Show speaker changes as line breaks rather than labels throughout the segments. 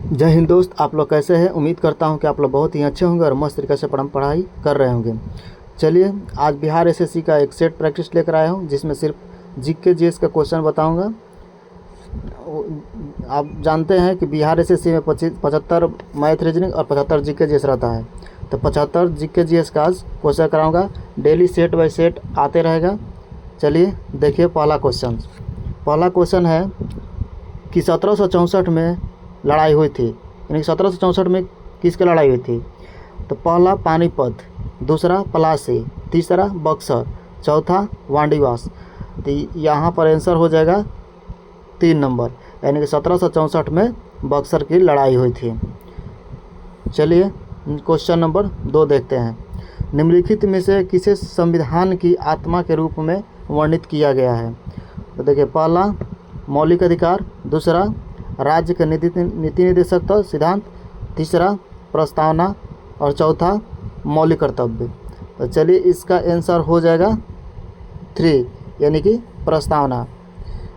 जय हिंद दोस्त, आप लोग कैसे हैं। उम्मीद करता हूं कि आप लोग बहुत ही अच्छे होंगे और मस्त तरीके से पढ़ाई कर रहे होंगे। चलिए, आज बिहार एसएससी का एक सेट प्रैक्टिस लेकर आया हूं, जिसमें सिर्फ जीके जीएस का क्वेश्चन बताऊंगा। आप जानते हैं कि बिहार एसएससी में 75 मैथ रीजनिंग और 75 जीके जीएस रहता है। तो 75 जीके जीएस का आज क्वेश्चन कराऊँगा। डेली सेट बाय सेट आते रहेगा। चलिए देखिए, पहला क्वेश्चन है कि 1764 में लड़ाई हुई थी, यानी 1764 में किसकी लड़ाई हुई थी। तो पहला पानीपत, दूसरा पलासी, तीसरा बक्सर, चौथा वांडीवास। तो यहाँ पर आंसर हो जाएगा 3 नंबर, यानी कि 1764 में बक्सर की लड़ाई हुई थी। चलिए क्वेश्चन नंबर 2 देखते हैं। निम्नलिखित में से किसे संविधान की आत्मा के रूप में वर्णित किया गया है। तो देखिए, पहला मौलिक अधिकार, दूसरा राज्य के नीति निर्देशक सिद्धांत, तीसरा प्रस्तावना और चौथा मौलिक कर्तव्य। तो चलिए, इसका आंसर हो जाएगा 3, यानी कि प्रस्तावना।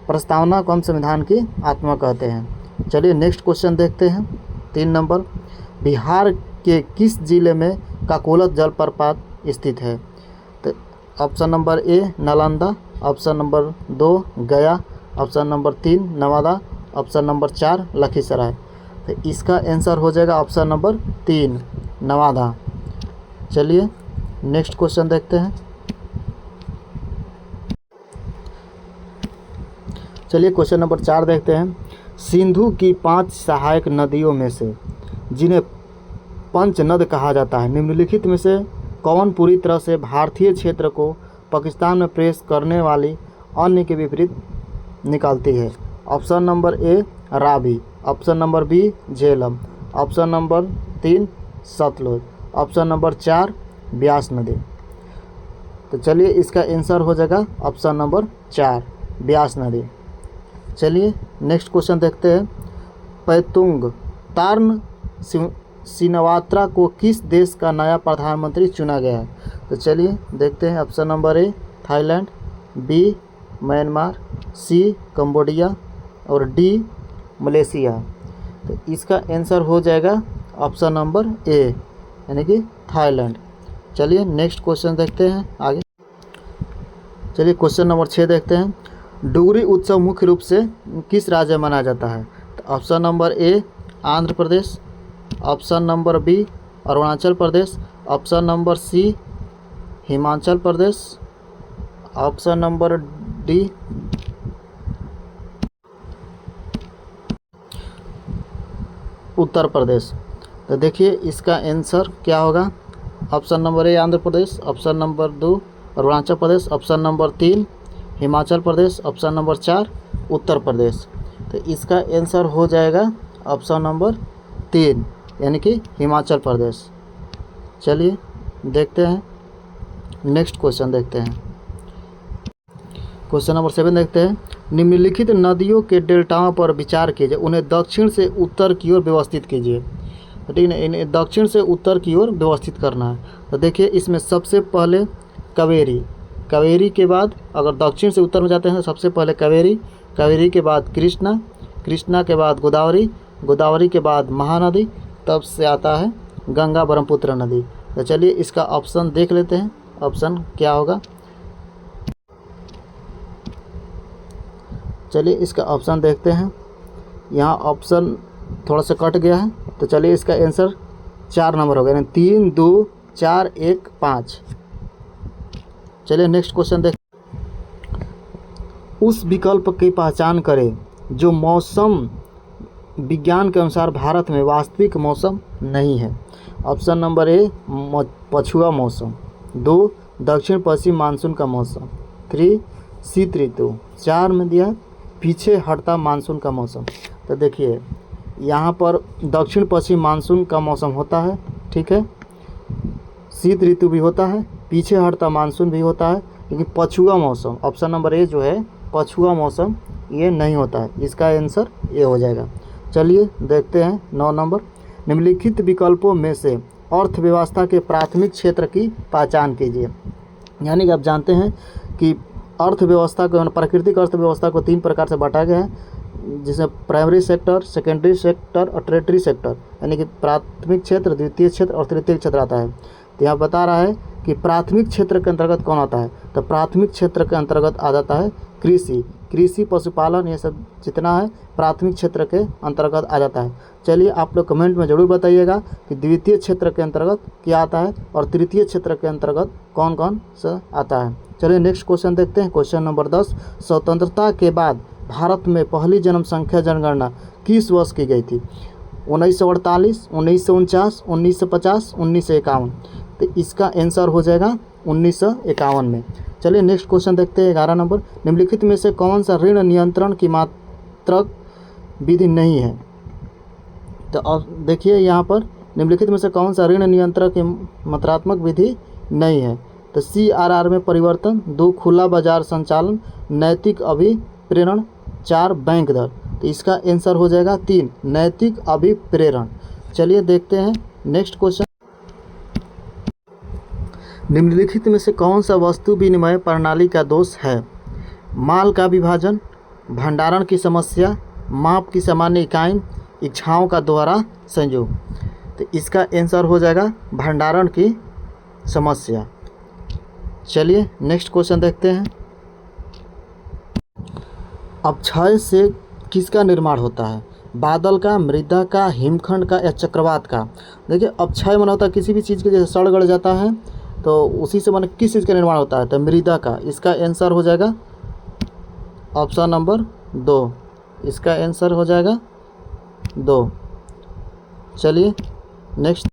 प्रस्तावना को हम संविधान की आत्मा कहते हैं। चलिए नेक्स्ट क्वेश्चन देखते हैं। 3 नंबर, बिहार के किस जिले में काकोलत जलप्रपात स्थित है। तो ऑप्शन नंबर ए नालंदा, ऑप्शन नंबर 2 गया, option number 3 Nawada, option number 4 Lakhisarai. तो इसका आंसर हो जाएगा ऑप्शन नंबर 3 नवादा। चलिए नेक्स्ट क्वेश्चन देखते हैं। चलिए क्वेश्चन नंबर 4 देखते हैं। सिंधु की 5 सहायक नदियों में से जिन्हें पंचनद कहा जाता है, निम्नलिखित में से कौन पूरी तरह से भारतीय क्षेत्र को पाकिस्तान में प्रवेश करने वाली अन्य के विपरीत निकालती है। Option number A Ravi, option number B Jhelum, option number 3 Sutlej, option number 4 Beas नदी। तो चलिए, इसका आंसर हो जाएगा ऑप्शन नंबर 4 ब्यास नदी। चलिए नेक्स्ट क्वेश्चन देखते हैं। पैतुंग तार्न सिनवात्रा को किस देश का नया प्रधानमंत्री चुना गया है। तो चलिए देखते हैं। Option number A Thailand, B Myanmar, C Cambodia और डी मलेशिया। तो इसका आंसर हो जाएगा ऑप्शन नंबर ए, यानी कि थाईलैंड। चलिए नेक्स्ट क्वेश्चन देखते हैं आगे। चलिए क्वेश्चन नंबर 6 देखते हैं। डुगरी उत्सव मुख्य रूप से किस राज्य में मनाया जाता है। तो option number A Andhra Pradesh, option number B Arunachal Pradesh, option number C Himachal Pradesh, option number D Uttar Pradesh. तो देखिए, इसका आंसर क्या होगा। Option number A Andhra Pradesh, option number 2 Arunachal Pradesh, option number 3 Himachal Pradesh, option number 4 Uttar Pradesh. तो इसका आंसर हो जाएगा ऑप्शन नंबर 3, यानी कि हिमाचल प्रदेश। चलिए देखते हैं नेक्स्ट क्वेश्चन देखते हैं। क्वेश्चन नंबर 7 देखते हैं। निम्नलिखित नदियों के डेल्टाओं पर विचार कीजिए, उन्हें दक्षिण से उत्तर की ओर व्यवस्थित कीजिए। तो ठीक है, इन्हें दक्षिण से उत्तर की ओर व्यवस्थित करना है। तो देखिए, इसमें सबसे पहले कावेरी के बाद अगर दक्षिण से उत्तर में जाते हैं तो सबसे पहले कावेरी के बाद कृष्णा के बाद गोदावरी के बाद महानदी, तब से आता है गंगा ब्रह्मपुत्र नदी। तो चलिए, इसका ऑप्शन देख लेते हैं। ऑप्शन क्या होगा। चलिए इसका ऑप्शन देखते हैं। यहाँ ऑप्शन थोड़ा सा कट गया है। तो चलिए, इसका आंसर 4 नंबर होगा, यानी 3 2 4 1 5। चलिए नेक्स्ट क्वेश्चन देख। उस विकल्प की पहचान करें जो मौसम विज्ञान के अनुसार भारत में वास्तविक मौसम नहीं है। ऑप्शन नंबर ए पछुआ मौसम, 2 दक्षिण पश्चिम मानसून का मौसम, 3 शीत ऋतु, 4 में दिया पीछे हटता मानसून का मौसम। तो देखिए, यहाँ पर दक्षिण पश्चिम मानसून का मौसम होता है, ठीक है, शीत ऋतु भी होता है, पीछे हटता मानसून भी होता है, लेकिन पछुआ मौसम ऑप्शन नंबर ए जो है पछुआ मौसम, ये नहीं होता है। इसका आंसर ये हो जाएगा। चलिए देखते हैं 9 नंबर। निम्नलिखित विकल्पों में से अर्थव्यवस्था के प्राथमिक क्षेत्र की पहचान कीजिए। यानी कि आप जानते हैं कि अर्थव्यवस्था को, प्राकृतिक अर्थव्यवस्था को 3 प्रकार से बांटा गया है। जिसमें प्राइमरी सेक्टर, सेकेंडरी सेक्टर और टेरिटरी सेक्टर, यानी कि प्राथमिक क्षेत्र, द्वितीय क्षेत्र और तृतीय क्षेत्र आता है। तो यहाँ बता रहा है कि प्राथमिक क्षेत्र के अंतर्गत कौन आता है, तो प्राथमिक क्षेत्र के अंतर्गत आ जाता है कृषि, पशुपालन, ये सब जितना है प्राथमिक क्षेत्र के अंतर्गत आ जाता है। चलिए आप लोग कमेंट में ज़रूर बताइएगा कि द्वितीय क्षेत्र के अंतर्गत क्या आता है और तृतीय क्षेत्र के अंतर्गत कौन कौन सा आता है। चलिए नेक्स्ट क्वेश्चन देखते हैं। क्वेश्चन नंबर 10, स्वतंत्रता के बाद भारत में पहली जनसंख्या जनगणना किस वर्ष की गई थी? 1948, 1949, 1950, 1951। तो इसका आंसर हो जाएगा 1951 में। चलिए नेक्स्ट क्वेश्चन देखते हैं। 11 नंबर, निम्नलिखित में से कौन सा ऋण नियंत्रण की मात्रक विधि नहीं है? तो अब देखिए यहाँ पर निम्नलिखित में से कौन सा ऋण नियंत्रण की मात्रात्मक विधि नहीं है? तो CRR में परिवर्तन, 2 खुला बाजार संचालन, नैतिक अभिप्रेरण, 4 बैंक दर। तो इसका आंसर हो जाएगा 3 नैतिक अभिप्रेरण। चलिए देखते हैं नेक्स्ट क्वेश्चन। निम्नलिखित में से कौन सा वस्तु विनिमय प्रणाली का दोष है? माल का विभाजन, भंडारण की समस्या, माप की सामान्य इकाई, इच्छाओं का दोहरा संयोग। तो इसका आंसर हो जाएगा भंडारण की समस्या। चलिए नेक्स्ट क्वेश्चन देखते हैं। अपक्षय से किसका निर्माण होता है? बादल का, मृदा का, हिमखंड का या चक्रवात का? देखिए अपक्षय माना होता है किसी भी चीज़ के जैसे सड़ गड़ जाता है तो उसी से माने किस चीज़ का निर्माण होता है? तो मृदा का। इसका आंसर हो जाएगा ऑप्शन नंबर 2। इसका आंसर हो जाएगा 2। चलिए नेक्स्ट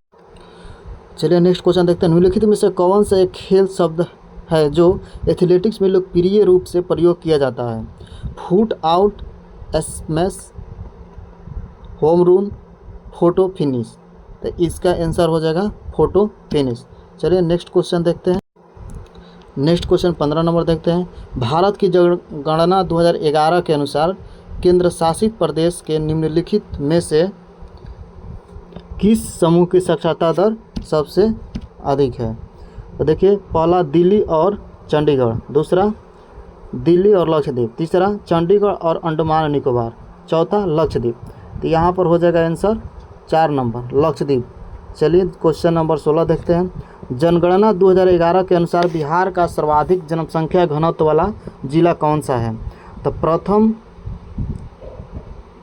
क्वेश्चन देखते हैं। निम्नलिखित में से कौन सा एक खेल शब्द है जो एथलेटिक्स में लोकप्रिय रूप से प्रयोग किया जाता है? Foot out, smash, home rule, photo finish. तो इसका आंसर हो जाएगा फोटो फिनिश। चलिए नेक्स्ट क्वेश्चन देखते हैं। नेक्स्ट क्वेश्चन 15 नंबर देखते हैं। भारत की जनगणना 2011 के अनुसार केंद्र शासित प्रदेश के निम्नलिखित में से किस समूह की साक्षरता दर सबसे अधिक है? तो देखिए पहला दिल्ली और चंडीगढ़, दूसरा दिल्ली और लक्षद्वीप, तीसरा चंडीगढ़ और अंडमान निकोबार, चौथा लक्षद्वीप। तो यहाँ पर हो जाएगा आंसर 4 नंबर लक्षद्वीप। चलिए क्वेश्चन नंबर 16 देखते हैं। जनगणना 2011 के अनुसार बिहार का सर्वाधिक जनसंख्या घनत्व वाला जिला कौन सा है? तो प्रथम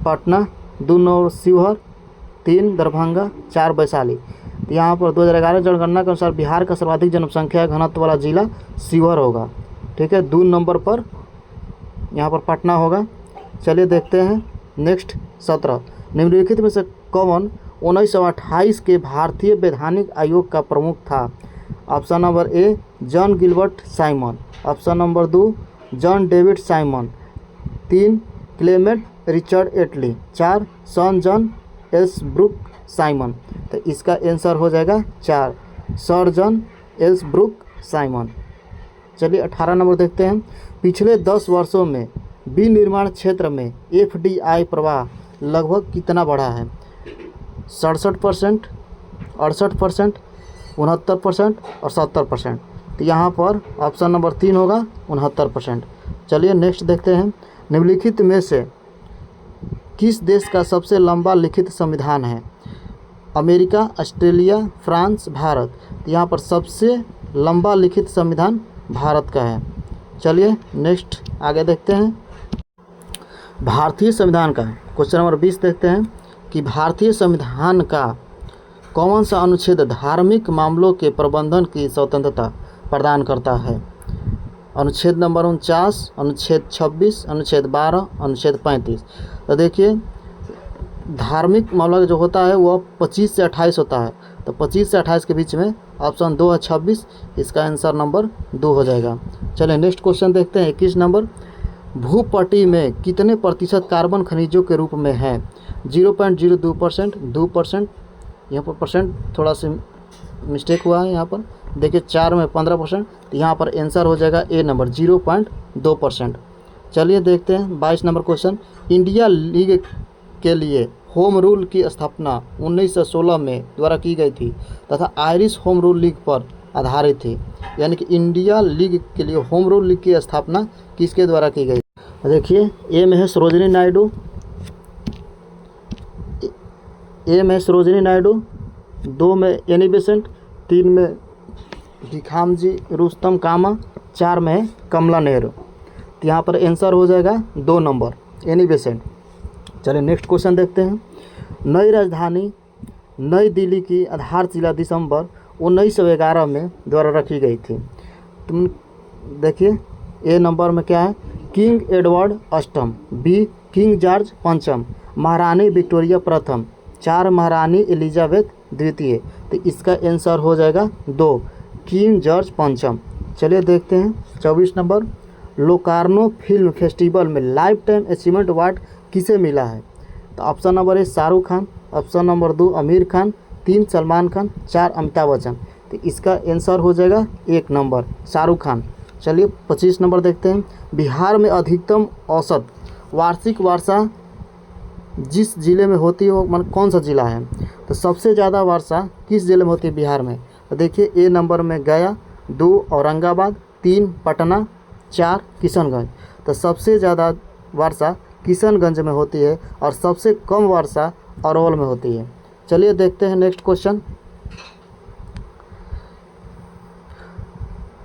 पटना, 2 शिवहर, 3 दरभंगा, 4 वैशाली। तो यहाँ पर 2011 जनगणना के अनुसार बिहार का सर्वाधिक जनसंख्या घनत्व वाला जिला शिवहर होगा। ठीक है, 2 नंबर पर यहाँ पर पटना होगा। चलिए देखते हैं नेक्स्ट 17। निम्नलिखित में से कौन 1928 के भारतीय वैधानिक आयोग का प्रमुख था? Option number A John Gilbert Simon, option number 2 John David Simon, 3 Clement Richard Attlee, 4 सन जॉन एल्सब्रुक साइमन। तो इसका आंसर हो जाएगा 4 सर जॉन एल्सब्रुक साइमन। चलिए 18 नंबर देखते हैं। पिछले 10 वर्षों में विनिर्माण क्षेत्र में FDI प्रवाह लगभग कितना बढ़ा है? 67%, 68%, 69% और 70%। तो यहाँ पर ऑप्शन नंबर 3 होगा 69%। चलिए नेक्स्ट देखते हैं। निम्नलिखित में से किस देश का सबसे लंबा लिखित संविधान है? America, Australia, France, Bharat. तो यहाँ पर सबसे लंबा लिखित संविधान भारत का है। चलिए नेक्स्ट आगे देखते हैं। भारतीय संविधान का क्वेश्चन नंबर 20 देखते हैं कि भारतीय संविधान का कौन सा अनुच्छेद धार्मिक मामलों के प्रबंधन की स्वतंत्रता प्रदान करता है? अनुच्छेद नंबर 49, अनुच्छेद 26, अनुच्छेद 12, अनुच्छेद 35। तो देखिए धार्मिक मामला जो होता है वह 25 से 28 होता है। तो 25 से 28 के बीच में ऑप्शन 2 है 26। इसका आंसर नंबर 2 हो जाएगा। चलिए नेक्स्ट क्वेश्चन देखते हैं 21 नंबर। भूपट्टी में कितने प्रतिशत कार्बन खनिजों के रूप में है? 0.02%, 2%। यहाँ पर परसेंट थोड़ा सा मिस्टेक हुआ है। यहाँ पर देखिए 4 में 15%। तो यहाँ पर आंसर हो जाएगा ए नंबर 0.2%। चलिए देखते हैं 22 नंबर क्वेश्चन। इंडिया लीग के लिए होम रूल की स्थापना 1916 में द्वारा की गई थी तथा आयरिश होम रूल लीग पर आधारित थी। यानी कि इंडिया लीग के लिए होम रूल लीग की स्थापना किसके द्वारा की गई? देखिए ए में है सरोजिनी नायडू, ए में सरोजिनी नायडू, 2 में एनी बेसेंट, 3 में भिखामजी रुस्तम कामा, 4 में कमला नेहरू। तो यहाँ पर आंसर हो जाएगा 2 नंबर एनी बेसेंट। चलिए नेक्स्ट क्वेश्चन देखते हैं। नई राजधानी नई दिल्ली की आधारशिला दिसंबर 1911 में द्वारा रखी गई थी। तुम देखिए ए नंबर में क्या है, किंग एडवर्ड अष्टम, बी किंग जॉर्ज पंचम, महारानी विक्टोरिया प्रथम, 4 महारानी एलिजाबेथ द्वितीय। तो इसका आंसर हो जाएगा 2 किंग जॉर्ज पंचम। चलिए देखते हैं 24 नंबर। लोकार्नो फिल्म फेस्टिवल में लाइफ टाइम अचीवमेंट अवार्ड किसे मिला है? तो option number 1 Shahrukh Khan, option number 2 Aamir Khan, 3 Salman Khan, 4 Amitabh Bachchan. तो इसका आंसर हो जाएगा 1 नंबर शाहरुख खान। चलिए 25 नंबर देखते हैं। बिहार में अधिकतम औसत वार्षिक वर्षा जिस जिले में होती है वो मतलब कौन सा जिला है? तो सबसे ज़्यादा वर्षा किस जिले में होती है बिहार में? तो देखिए ए नंबर में गया, 2 औरंगाबाद, 3 पटना, 4 किशनगंज। तो सबसे ज़्यादा वर्षा किशनगंज में होती है और सबसे कम वर्षा अरवल में होती है। चलिए देखते हैं नेक्स्ट क्वेश्चन।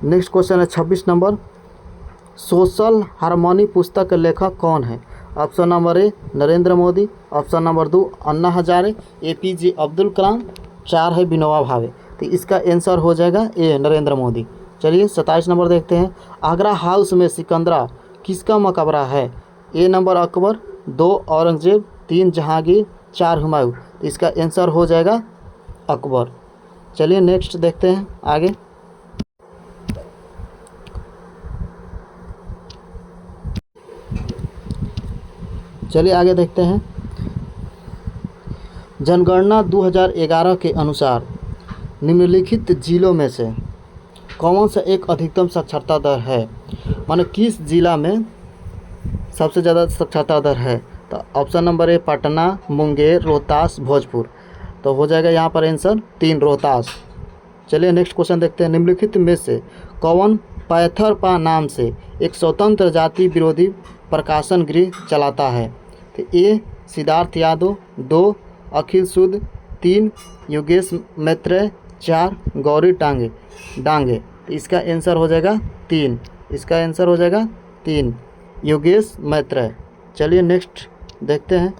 नेक्स्ट क्वेश्चन है 26 नंबर। सोशल हार्मनी पुस्तक के लेखक कौन है? Option number A Narendra Modi, option number 2 Anna Hazare, APJ Abdul Kalam, 4 है विनोबा भावे। तो इसका आंसर हो जाएगा ए नरेंद्र मोदी। चलिए 27 नंबर देखते हैं। आगरा हाउस में सिकंदरा किसका मकबरा है? ए नंबर अकबर, 2 औरंगजेब, 3 जहांगीर, 4 हुमायूं। तो इसका आंसर हो जाएगा अकबर। चलिए नेक्स्ट देखते हैं आगे। चलिए आगे देखते हैं। जनगणना 2011 के अनुसार निम्नलिखित जिलों में से कौन सा एक अधिकतम साक्षरता दर है? माने किस जिला में सबसे ज़्यादा साक्षरता दर है? तो ऑप्शन नंबर ए पटना, मुंगेर, रोहतास, भोजपुर। तो हो जाएगा यहाँ पर आंसर 3 रोहतास। चलिए नेक्स्ट क्वेश्चन देखते हैं। निम्नलिखित में से कौन पैथरपा नाम से एक स्वतंत्र जाति विरोधी प्रकाशन गृह चलाता है? तो ए सिद्धार्थ यादव, 2 अखिल सूद, 3 योगेश मैत्रेय, 4 गौरी डांगे। तो इसका आंसर हो जाएगा 3। इसका आंसर हो जाएगा 3 योगेश मैत्रेय। चलिए नेक्स्ट देखते हैं।